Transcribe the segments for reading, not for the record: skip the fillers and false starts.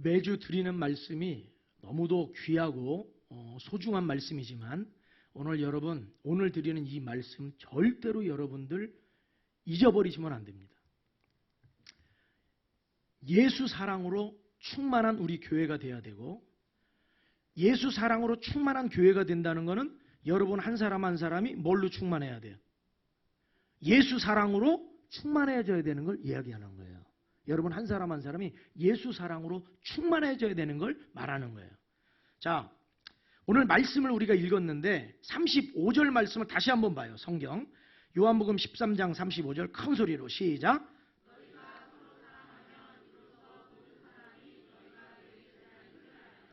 매주 드리는 말씀이 너무도 귀하고 소중한 말씀이지만 오늘 드리는 이 말씀 절대로 여러분들 잊어버리시면 안 됩니다. 예수 사랑으로 충만한 우리 교회가 돼야 되고, 예수 사랑으로 충만한 교회가 된다는 것은 여러분 한 사람 한 사람이 뭘로 충만해야 돼요? 예수 사랑으로 충만해져야 되는 걸 이야기하는 거예요. 여러분 한 사람 한 사람이 예수 사랑으로 충만해져야 되는 걸 말하는 거예요. 자, 오늘 말씀을 우리가 읽었는데 35절 말씀을 다시 한번 봐요. 성경 요한복음 13장 35절 큰 소리로 시작.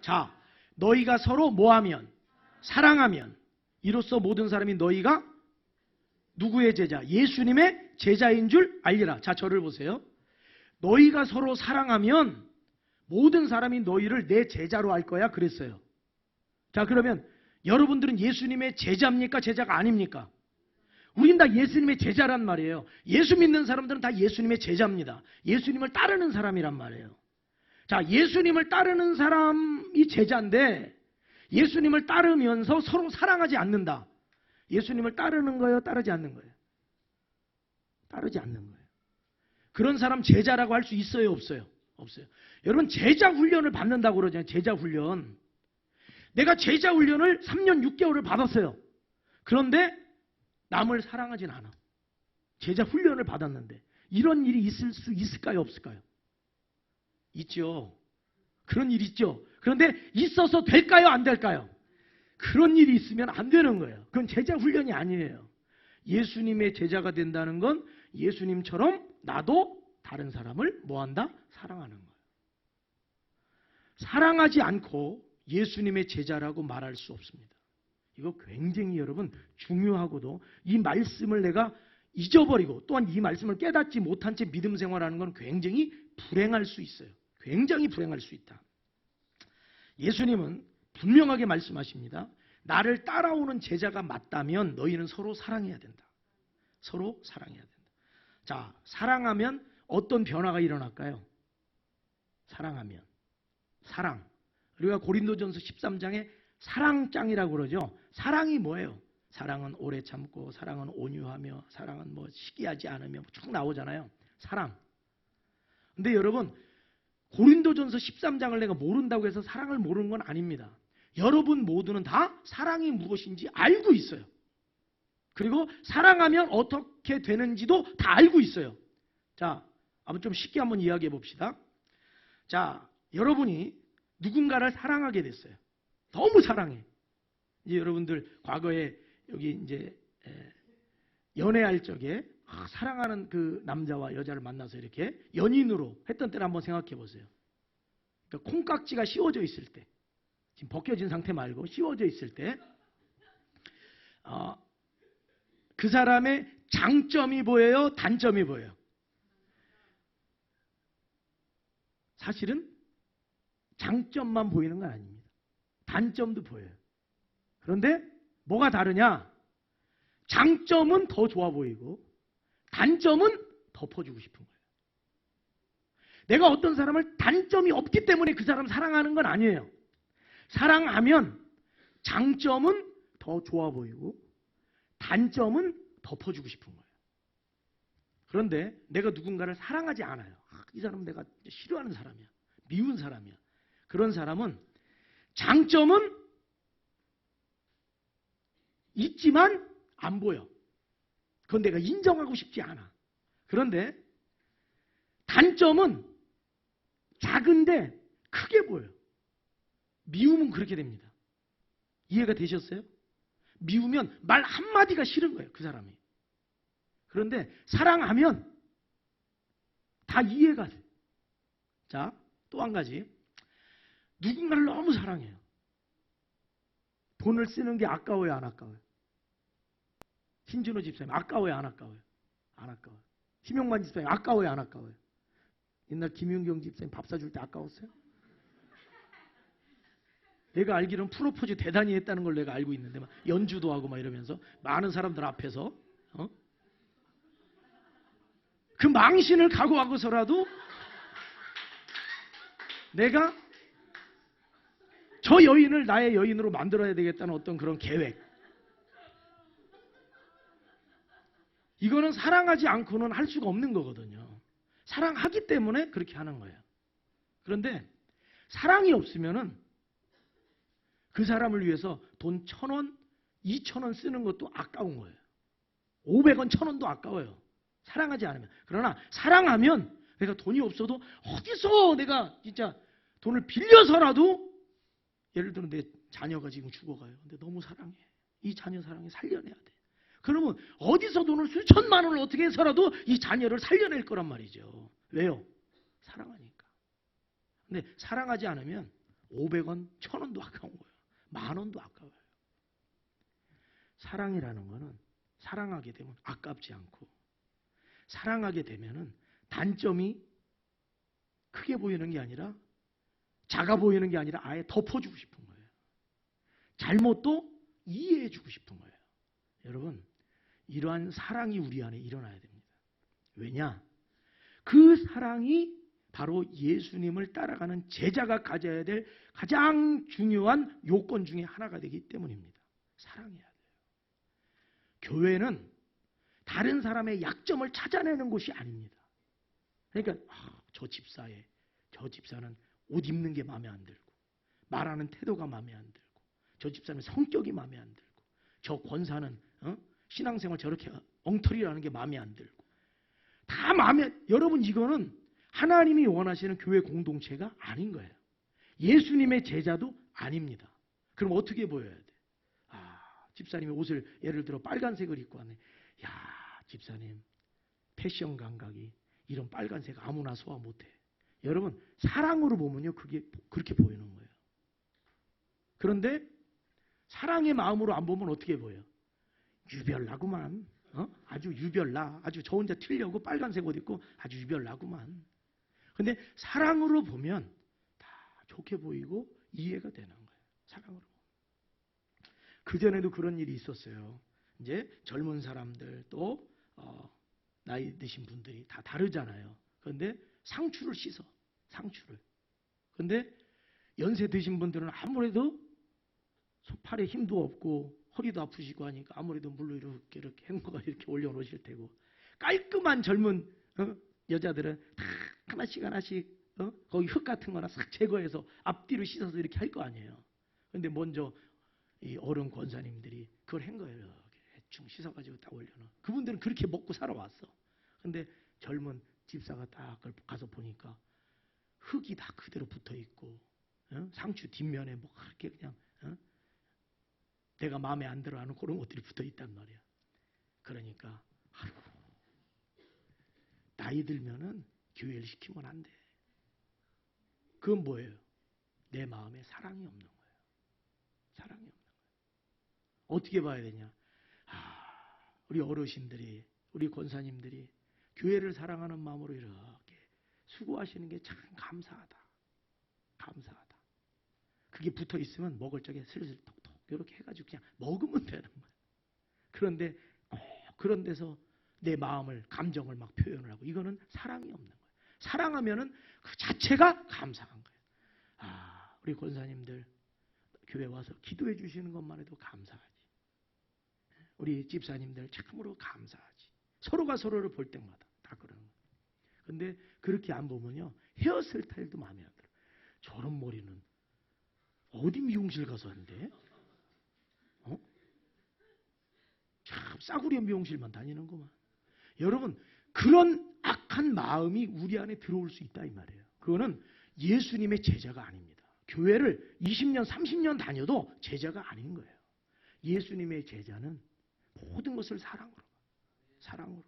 자, 너희가 서로 뭐하면? 사랑하면 이로써 모든 사람이 너희가 누구의 제자? 예수님의 제자인 줄 알리라. 자, 저를 보세요. 너희가 서로 사랑하면 모든 사람이 너희를 내 제자로 할 거야 그랬어요. 자, 그러면 여러분들은 예수님의 제자입니까? 제자가 아닙니까? 우린 다 예수님의 제자란 말이에요. 예수 믿는 사람들은 다 예수님의 제자입니다. 예수님을 따르는 사람이란 말이에요. 자, 예수님을 따르는 사람이 제자인데 예수님을 따르면서 서로 사랑하지 않는다. 예수님을 따르는 거예요? 따르지 않는 거예요? 따르지 않는 거예요. 그런 사람 제자라고 할 수 있어요? 없어요? 없어요. 여러분 제자 훈련을 받는다고 그러잖아요. 제자 훈련. 내가 제자 훈련을 3년 6개월을 받았어요. 그런데 남을 사랑하진 않아. 제자 훈련을 받았는데 이런 일이 있을 수 있을까요? 없을까요? 있죠. 그런 일이 있죠. 그런데 있어서 될까요? 안 될까요? 그런 일이 있으면 안 되는 거예요. 그건 제자 훈련이 아니에요. 예수님의 제자가 된다는 건 예수님처럼 나도 다른 사람을 뭐한다? 사랑하는 거예요. 사랑하지 않고 예수님의 제자라고 말할 수 없습니다. 이거 굉장히 여러분 중요하고도 이 말씀을 내가 잊어버리고 또한 이 말씀을 깨닫지 못한 채 믿음 생활하는 건 굉장히 불행할 수 있어요. 굉장히 불행할 수 있다. 예수님은 분명하게 말씀하십니다. 나를 따라오는 제자가 맞다면 너희는 서로 사랑해야 된다. 서로 사랑해야 된다. 자, 사랑하면 어떤 변화가 일어날까요? 사랑하면. 사랑. 우리가 고린도전서 13장에 사랑장이라고 그러죠. 사랑이 뭐예요? 사랑은 오래 참고, 사랑은 온유하며, 사랑은 뭐 시기하지 않으며 쭉 나오잖아요. 사랑. 근데 여러분 고린도전서 13장을 내가 모른다고 해서 사랑을 모르는 건 아닙니다. 여러분 모두는 다 사랑이 무엇인지 알고 있어요. 그리고 사랑하면 어떻게 되는지도 다 알고 있어요. 자, 한번 좀 쉽게 한번 이야기해 봅시다. 자, 여러분이 누군가를 사랑하게 됐어요. 너무 사랑해. 이제 여러분들 과거에 여기 이제 연애할 적에 사랑하는 그 남자와 여자를 만나서 이렇게 연인으로 했던 때를 한번 생각해 보세요. 그러니까 콩깍지가 씌워져 있을 때, 지금 벗겨진 상태 말고 씌워져 있을 때, 그 사람의 장점이 보여요? 단점이 보여요? 사실은 장점만 보이는 건 아닙니다. 단점도 보여요. 그런데 뭐가 다르냐? 장점은 더 좋아 보이고 단점은 덮어주고 싶은 거예요. 내가 어떤 사람을 단점이 없기 때문에 그 사람 사랑하는 건 아니에요. 사랑하면 장점은 더 좋아 보이고 단점은 덮어주고 싶은 거예요. 그런데 내가 누군가를 사랑하지 않아요. 이 사람은 내가 싫어하는 사람이야. 미운 사람이야. 그런 사람은 장점은 있지만 안 보여. 그건 내가 인정하고 싶지 않아. 그런데 단점은 작은데 크게 보여요. 미움은 그렇게 됩니다. 이해가 되셨어요? 미우면 말 한마디가 싫은 거예요. 그 사람이. 그런데 사랑하면 다 이해가 돼. 자, 또 한 가지. 누군가를 너무 사랑해요. 돈을 쓰는 게 아까워요? 안 아까워요? 신준호 집사님 아까워요? 안 아까워요? 안 아까워요. 심영만 집사님 아까워요? 안 아까워요? 옛날 김윤경 집사님 밥 사줄 때 아까웠어요? 내가 알기로는 프로포즈 대단히 했다는 걸 내가 알고 있는데 막 연주도 하고 막 이러면서 많은 사람들 앞에서 그 망신을 각오하고서라도 내가 저 여인을 나의 여인으로 만들어야 되겠다는 어떤 그런 계획. 이거는 사랑하지 않고는 할 수가 없는 거거든요. 사랑하기 때문에 그렇게 하는 거예요. 그런데 사랑이 없으면은 그 사람을 위해서 돈 1,000원, 2,000원 쓰는 것도 아까운 거예요. 500원, 1,000원도 아까워요. 사랑하지 않으면. 그러나 사랑하면 내가 돈이 없어도 어디서 내가 진짜 돈을 빌려서라도, 예를 들어 내 자녀가 지금 죽어가요. 근데 너무 사랑해. 이 자녀 사랑해 살려내야 돼. 그러면 어디서 돈을 수천만 원을 어떻게 해서라도 이 자녀를 살려낼 거란 말이죠. 왜요? 사랑하니까. 근데 사랑하지 않으면 500원, 1,000원도 아까운 거예요. 10,000원도 아까워요. 사랑이라는 거는 사랑하게 되면 아깝지 않고, 사랑하게 되면은 단점이 크게 보이는 게 아니라, 작아 보이는 게 아니라 아예 덮어주고 싶은 거예요. 잘못도 이해해주고 싶은 거예요. 여러분, 이러한 사랑이 우리 안에 일어나야 됩니다. 왜냐? 그 사랑이 바로 예수님을 따라가는 제자가 가져야 될 가장 중요한 요건 중에 하나가 되기 때문입니다. 사랑해야 돼요. 교회는 다른 사람의 약점을 찾아내는 곳이 아닙니다. 그러니까 저 집사는 옷 입는 게 마음에 안 들고, 말하는 태도가 마음에 안 들고, 저 집사는 성격이 마음에 안 들고, 저 권사는 신앙생활 저렇게 엉터리라는 게 마음에 안 들고, 다 마음에, 여러분 이거는 하나님이 원하시는 교회 공동체가 아닌 거예요. 예수님의 제자도 아닙니다. 그럼 어떻게 보여야 돼? 집사님이 옷을 예를 들어 빨간색을 입고 왔네. 야, 집사님 패션 감각이 이런 빨간색 아무나 소화 못해. 여러분, 사랑으로 보면요 그게 그렇게 보이는 거예요. 그런데 사랑의 마음으로 안 보면 어떻게 보여요? 유별나구만. 아주 유별나. 아주 저 혼자 튀려고 빨간색 옷 입고 아주 유별나구만. 근데 사랑으로 보면 다 좋게 보이고 이해가 되는 거예요. 사랑으로. 그전에도 그런 일이 있었어요. 이제 젊은 사람들 또 나이 드신 분들이 다 다르잖아요. 그런데 상추를 씻어. 상추를. 그런데 연세 드신 분들은 아무래도 팔에 힘도 없고 허리도 아프시고 하니까 아무래도 물로 이렇게 헹궈가 이렇게 올려놓으실 테고, 깔끔한 젊은 여자들은 다 하나씩 거기 흙 같은 거나 싹 제거해서 앞뒤로 씻어서 이렇게 할 거 아니에요. 그런데 먼저 이 어른 권사님들이 그걸 한 거예요. 이렇게 대충 씻어가지고 딱 올려놓은. 그분들은 그렇게 먹고 살아왔어. 근데 젊은 집사가 딱 그걸 가서 보니까 흙이 다 그대로 붙어 있고, 상추 뒷면에 뭐 그렇게 그냥 내가 마음에 안 들어 하는 그런 것들이 붙어 있단 말이야. 그러니까 아이고, 나이 들면은 교회를 시키면 안 돼. 그건 뭐예요? 내 마음에 사랑이 없는 거예요. 사랑이 없는 거예요. 어떻게 봐야 되냐? 우리 어르신들이, 우리 권사님들이 교회를 사랑하는 마음으로 이렇게 수고하시는 게 참 감사하다. 감사하다. 그게 붙어 있으면 먹을 적에 슬슬 톡톡 이렇게 해가지고 그냥 먹으면 되는 거예요. 그런데 그런 데서 내 마음을, 감정을 막 표현을 하고, 이거는 사랑이 없는 거예요. 사랑하면은 그 자체가 감사한 거예요. 우리 권사님들 교회 와서 기도해 주시는 것만 해도 감사하지. 우리 집사님들 참으로 감사하지. 서로가 서로를 볼 때마다 다 그러는 거예요. 근데 그렇게 안 보면요, 헤어스타일도 마음에 안 들어요. 저런 머리는 어디 미용실 가서 한대? 참 싸구려 미용실만 다니는구만. 여러분, 그런 악한 마음이 우리 안에 들어올 수 있다 이 말이에요. 그거는 예수님의 제자가 아닙니다. 교회를 20년, 30년 다녀도 제자가 아닌 거예요. 예수님의 제자는 모든 것을 사랑으로. 사랑으로.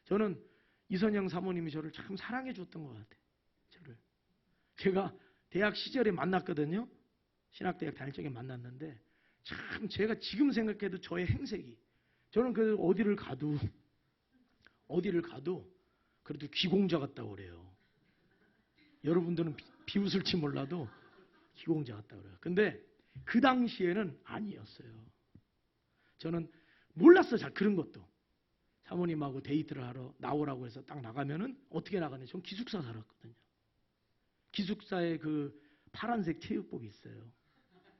저는 이선영 사모님이 저를 참 사랑해 줬던 것 같아요. 제가 대학 시절에 만났거든요. 신학대학 다닐 적에 만났는데, 참 제가 지금 생각해도 저의 행색이, 저는 그 어디를 가도 그래도 귀공자 같다고 그래요. 여러분들은 비웃을지 몰라도 기공자 같다고 그래요. 근데 그 당시에는 아니었어요. 저는 몰랐어요. 잘 그런 것도. 사모님하고 데이트를 하러 나오라고 해서 딱 나가면은 어떻게 나가냐. 전 기숙사 살았거든요. 기숙사에 그 파란색 체육복이 있어요.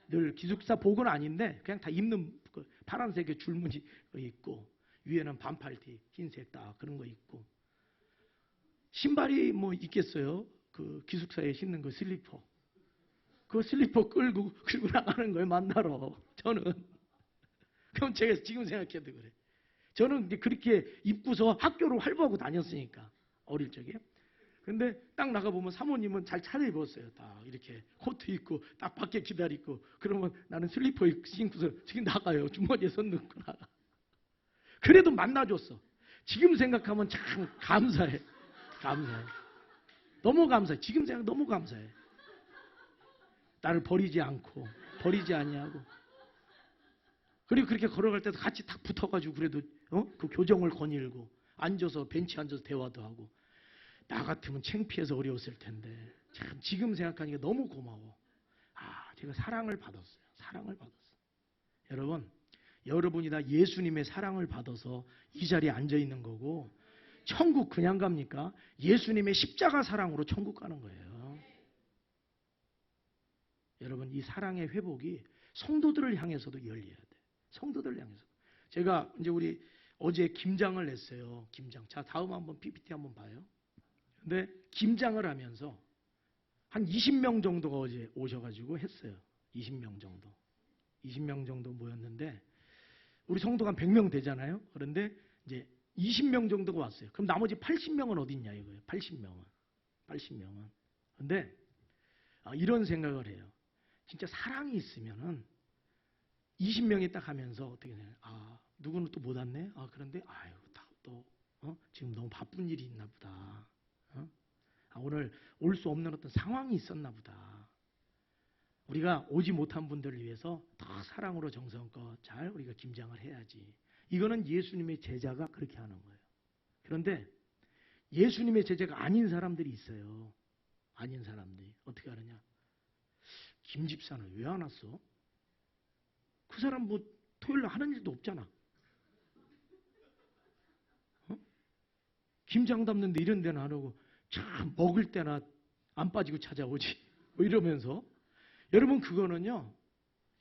늘 기숙사 복은 아닌데 그냥 다 입는 그 파란색의 줄무늬 있고 위에는 반팔티 흰색 다 그런 거 입고 신발이 뭐 있겠어요. 그 기숙사에 신는 그 슬리퍼. 그 슬리퍼 끌고 나가는 거예요. 만나러. 저는 그럼 제가 지금 생각해도 그래. 저는 이제 그렇게 입고서 학교를 활보하고 다녔으니까 어릴 적에. 근데 딱 나가보면 사모님은 잘 차려입었어요. 다 이렇게 코트 입고 딱 밖에 기다리고 그러면 나는 슬리퍼 신고서 지금 나가요. 주머니에 손 넣고 나가. 그래도 만나줬어. 지금 생각하면 참 감사해. 감사해. 너무 감사해. 지금 생각 너무 감사해. 나를 버리지 않고 버리지 아니하고. 그리고 그렇게 걸어갈 때도 같이 딱 붙어가지고 그래도 그 교정을 거닐고 앉아서 벤치 앉아서 대화도 하고. 나 같으면 창피해서 어려웠을 텐데 참 지금 생각하니까 너무 고마워. 아, 제가 사랑을 받았어요. 사랑을 받았어. 여러분, 여러분이 다 예수님의 사랑을 받아서 이 자리에 앉아 있는 거고 천국 그냥 갑니까? 예수님의 십자가 사랑으로 천국 가는 거예요. 여러분, 이 사랑의 회복이 성도들을 향해서도 열려야 돼. 성도들을 향해서. 제가 이제 우리 어제 김장을 냈어요. 김장. 자, 다음 한번 PPT 한번 봐요. 근데 김장을 하면서 한 20명 정도가 어제 오셔가지고 했어요. 20명 정도. 20명 정도 모였는데 우리 성도가 한 100명 되잖아요. 그런데 이제 20명 정도가 왔어요. 그럼 나머지 80명은 어디 있냐 이거예요. 80명은. 80명은. 근데 이런 생각을 해요. 진짜 사랑이 있으면은 20명이 딱 하면서 어떻게 되냐. 아, 누구는 또 못 왔네. 아, 그런데 아유, 또 지금 너무 바쁜 일이 있나 보다. 오늘 올 수 없는 어떤 상황이 있었나 보다. 우리가 오지 못한 분들을 위해서 더 사랑으로 정성껏 잘 우리가 김장을 해야지. 이거는 예수님의 제자가 그렇게 하는 거예요. 그런데 예수님의 제자가 아닌 사람들이 있어요. 아닌 사람들이. 어떻게 하느냐. 김 집사는 왜 안 왔어? 그 사람 뭐 토요일 날 하는 일도 없잖아. 김장 담는데 이런 데는 안 오고 참 먹을 때나 안 빠지고 찾아오지. 뭐 이러면서. 여러분, 그거는요.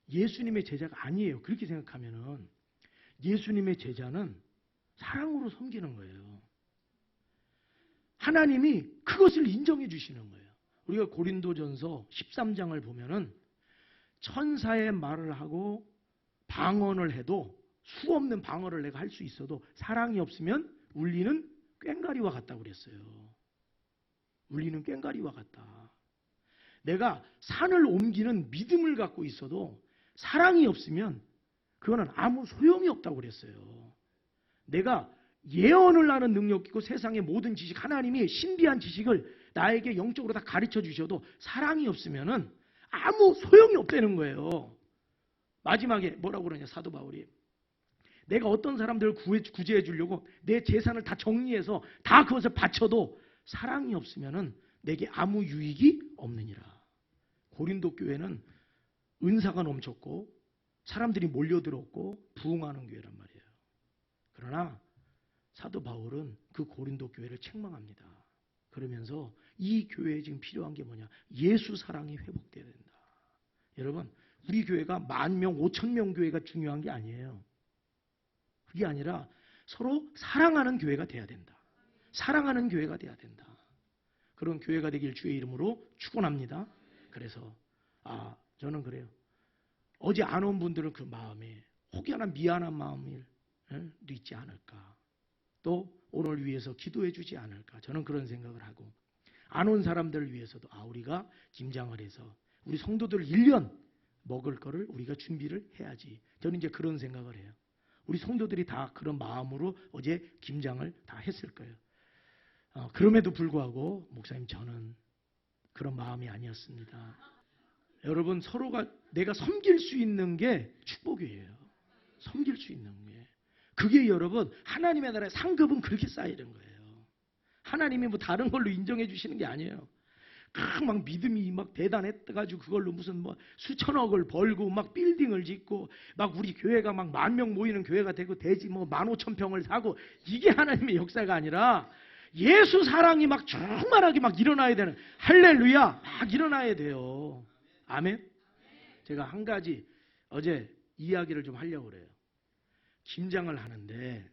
예수님의 제자가 아니에요. 그렇게 생각하면은 예수님의 제자는 사랑으로 섬기는 거예요. 하나님이 그것을 인정해 주시는 거예요. 우리가 고린도전서 13장을 보면은 천사의 말을 하고 방언을 해도 수 없는 방언을 내가 할 수 있어도 사랑이 없으면 울리는 꽹과리와 같다고 그랬어요. 울리는 꽹과리와 같다. 내가 산을 옮기는 믿음을 갖고 있어도 사랑이 없으면 그거는 아무 소용이 없다고 그랬어요. 내가 예언을 하는 능력 있고 세상의 모든 지식, 하나님이 신비한 지식을 나에게 영적으로 다 가르쳐 주셔도 사랑이 없으면은 아무 소용이 없다는 거예요. 마지막에 뭐라고 그러냐, 사도 바울이. 내가 어떤 사람들을 구제해 주려고 내 재산을 다 정리해서 다 그것을 바쳐도 사랑이 없으면은 내게 아무 유익이 없느니라. 고린도 교회는 은사가 넘쳤고 사람들이 몰려들었고 부흥하는 교회란 말이에요. 그러나 사도 바울은 그 고린도 교회를 책망합니다. 그러면서 이 교회에 지금 필요한 게 뭐냐? 예수 사랑이 회복돼야 된다. 여러분, 우리 교회가 10,000명, 5,000명 교회가 중요한 게 아니에요. 그게 아니라 서로 사랑하는 교회가 돼야 된다. 사랑하는 교회가 돼야 된다. 그런 교회가 되길 주의 이름으로 축원합니다. 그래서 저는 그래요. 어제 안 온 분들은 그 마음에 혹여나 미안한 마음이 있지 않을까. 또 오늘 위해서 기도해 주지 않을까. 저는 그런 생각을 하고, 안 온 사람들을 위해서도 우리가 김장을 해서 우리 성도들 1년 먹을 거를 우리가 준비를 해야지. 저는 이제 그런 생각을 해요. 우리 성도들이 다 그런 마음으로 어제 김장을 다 했을 거예요. 그럼에도 불구하고 목사님, 저는 그런 마음이 아니었습니다. 여러분, 서로가 내가 섬길 수 있는 게 축복이에요. 섬길 수 있는 게. 그게 여러분, 하나님의 나라의 상급은 그렇게 쌓이는 거예요. 하나님이 뭐 다른 걸로 인정해 주시는 게 아니에요. 막 믿음이 막 대단해가지고 그걸로 무슨 뭐 수천억을 벌고 막 빌딩을 짓고 막 우리 교회가 막 10,000명 모이는 교회가 되고 대지 뭐 15,000평을 사고, 이게 하나님의 역사가 아니라 예수 사랑이 막 충만하게 막 일어나야 되는, 할렐루야, 막 일어나야 돼요. 아멘. 제가 한 가지 어제 이야기를 좀 하려고 그래요. 김장을 하는데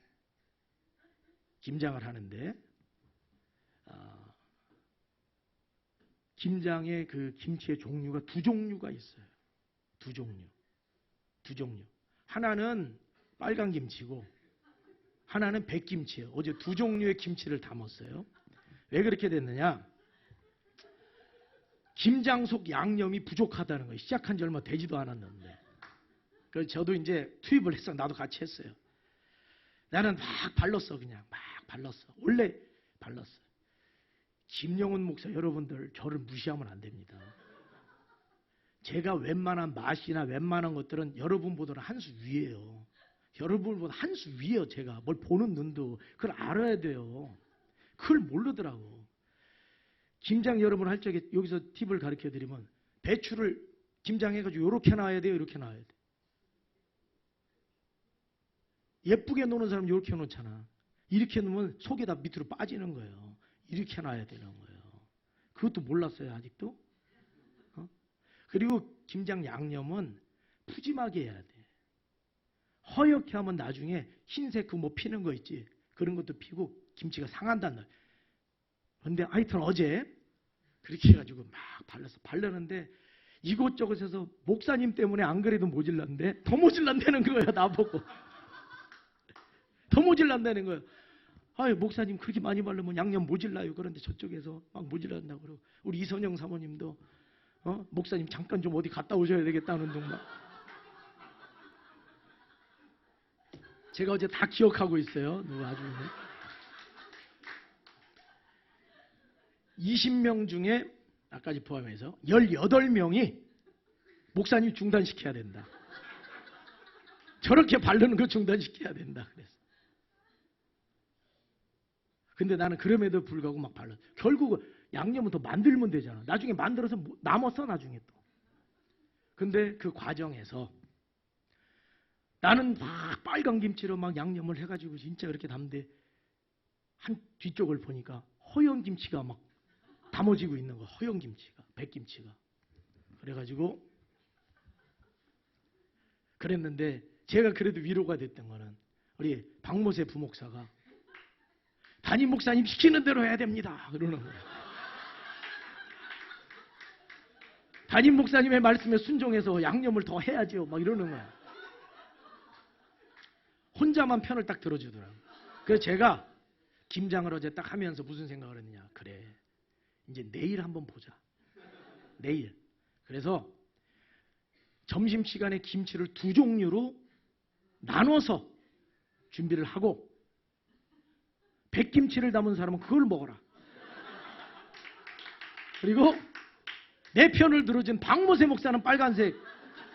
김장의 그 김치의 종류가 두 종류가 있어요. 두 종류. 하나는 빨간 김치고 하나는 백김치예요. 어제 두 종류의 김치를 담았어요. 왜 그렇게 됐느냐? 김장 속 양념이 부족하다는 거예요. 시작한 지 얼마 되지도 않았는데. 그래서 저도 이제 투입을 했어. 나도 같이 했어요. 나는 막 발랐어. 그냥 막 발랐어. 원래 발랐어. 김영훈 목사 여러분들 저를 무시하면 안 됩니다. 제가 웬만한 맛이나 웬만한 것들은 여러분보다는 한 수 위에요. 여러분보다 한 수 위에요. 제가 뭘 보는 눈도 그걸 알아야 돼요. 그걸 모르더라고. 김장 여러분 할 적에 여기서 팁을 가르쳐 드리면 배추를 김장해가지고 이렇게 놔야 돼요. 이렇게 놔야 돼. 예쁘게 노는 사람 이렇게 놓잖아. 이렇게 놓으면 속이 다 밑으로 빠지는 거예요. 이렇게 놔야 되는 거예요. 그것도 몰랐어요. 아직도? 그리고 김장 양념은 푸짐하게 해야 돼. 허옇게 하면 나중에 흰색 그 뭐 피는 거 있지. 그런 것도 피고 김치가 상한단 말이야. 그런데 하여튼 어제 그렇게 해가지고 막 발랐는데 이곳저곳에서 목사님 때문에 안 그래도 모질란데 더 모질란다는 거예요. 나보고. 더 모질란다는 거예요. 아유, 목사님 그렇게 많이 바르면 양념 모질라요. 그런데 저쪽에서 막 모질란다고 그러고 우리 이선영 사모님도 목사님 잠깐 좀 어디 갔다 오셔야 되겠다는 둥 막. 제가 어제 다 기억하고 있어요. 누가 아주 20명 중에 나까지 포함해서 18명이 목사님 중단시켜야 된다. 저렇게 바르는 거 중단시켜야 된다. 그래서. 근데 나는 그럼에도 불구하고 막 발랐어. 결국은 양념은 더 만들면 되잖아. 나중에 만들어서 남았어 나중에 또. 근데 그 과정에서 나는 막 빨간 김치로 막 양념을 해가지고 진짜 그렇게 담는데 한 뒤쪽을 보니까 허연 김치가 막 담아지고 있는 거야. 허연 김치가, 백김치가. 그래가지고 그랬는데 제가 그래도 위로가 됐던 거는 우리 박모세 부목사가 담임 목사님 시키는 대로 해야 됩니다. 그러는 거예요. 담임 목사님의 말씀에 순종해서 양념을 더 해야죠. 막 이러는 거야. 혼자만 편을 딱 들어주더라고요. 그래서 제가 김장을 어제 딱 하면서 무슨 생각을 했냐. 그래. 이제 내일 한번 보자. 내일. 그래서 점심시간에 김치를 두 종류로 나눠서 준비를 하고 백김치를 담은 사람은 그걸 먹어라. 그리고 내 편을 들어준 박모세 목사는 빨간색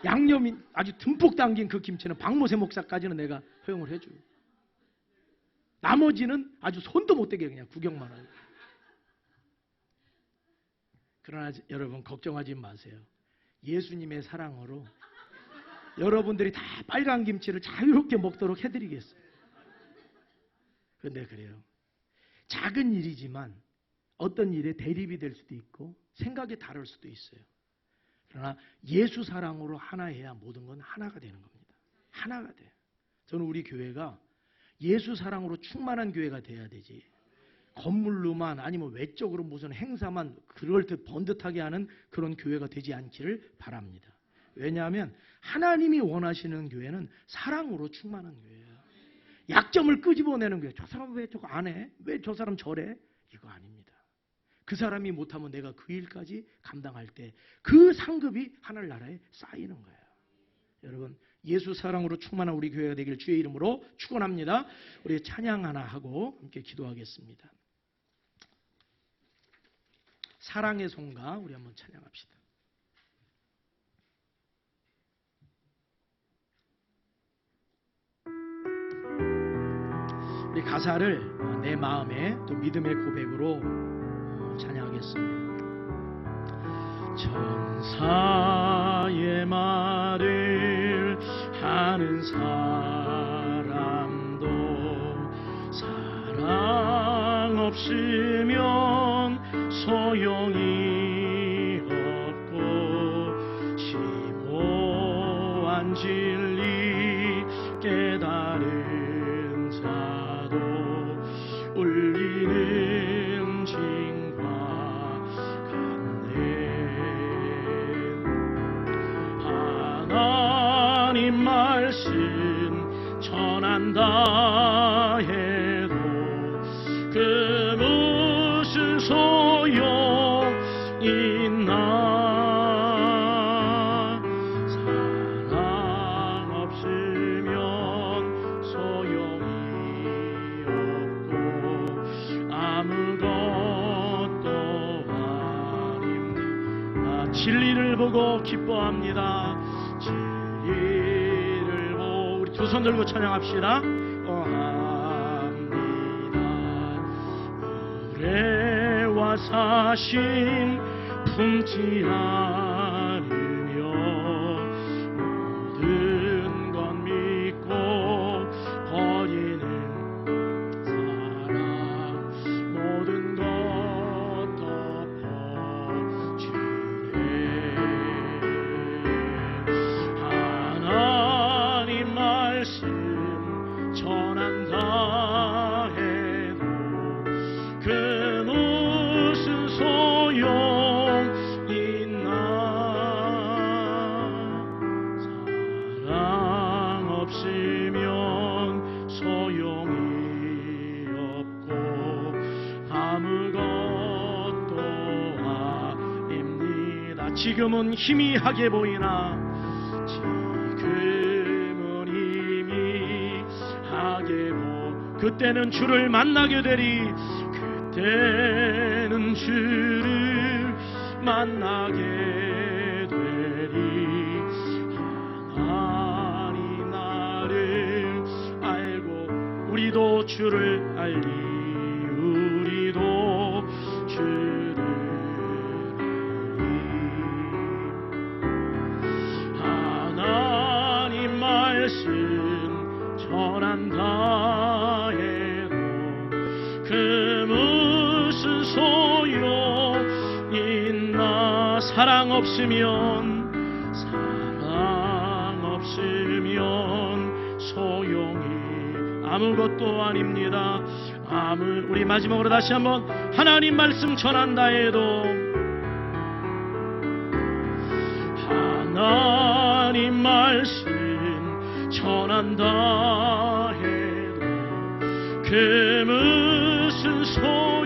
양념이 아주 듬뿍 담긴 그 김치는 박모세 목사까지는 내가 허용을 해줘. 나머지는 아주 손도 못 대게 그냥 구경만 하고. 그러나 여러분 걱정하지 마세요. 예수님의 사랑으로 여러분들이 다 빨간 김치를 자유롭게 먹도록 해드리겠어요. 그런데 그래요. 작은 일이지만 어떤 일에 대립이 될 수도 있고 생각이 다를 수도 있어요. 그러나 예수 사랑으로 하나해야 모든 건 하나가 되는 겁니다. 하나가 돼요. 저는 우리 교회가 예수 사랑으로 충만한 교회가 돼야 되지. 건물로만 아니면 외적으로 무슨 행사만 그럴 듯 번듯하게 하는 그런 교회가 되지 않기를 바랍니다. 왜냐하면 하나님이 원하시는 교회는 사랑으로 충만한 교회예요. 약점을 끄집어내는 거예요. 저 사람 왜 저거 안 해? 왜 저 사람 저래? 이거 아닙니다. 그 사람이 못하면 내가 그 일까지 감당할 때 그 상급이 하늘나라에 쌓이는 거예요. 여러분 예수 사랑으로 충만한 우리 교회가 되길 주의 이름으로 축원합니다. 우리 찬양 하나 하고 함께 기도하겠습니다. 사랑의 송가 우리 한번 찬양합시다. 우리 가사를 내 마음에 또 믿음의 고백으로 찬양하겠습니다. 천사의 말을 하는 사람도 사랑 없으면 소용이 없고 심오한 진리 깨달은 자도 울리는 징과 같네. 하나님 말씀 전한다 해도 그 무슨 소용 있나. 사랑 없으면 소용이 없고 아무것도 아닙니다. 진리를 보고 기뻐합니다. 진리를 보고 우리 두 손 들고 찬양합시다. 의뢰와 사신 품지 않으며 모든 건 믿고 버리는 사랑 모든 것 덮어주네. 하나님 말씀 전한다 해도 그 무슨 소용 있나. 사랑 없으면 소용이 없고 아무것도 아닙니다. 지금은 희미하게 보이나 지금은 희미하게 그때는 주를 만나게 되리. 그때는 주를 만나게 되리. 하나님 나를 알고 우리도 주를 알리. 우리도 주를 알리. 하나님 말씀 전한다 해도 그 무슨 소용 있나. 사랑 없으면 소용이 아무것도 아닙니다. 우리 마지막으로 다시 한번 하나님 말씀 전한다 해도 하나님 말씀 전한다 해도 그 무슨 소용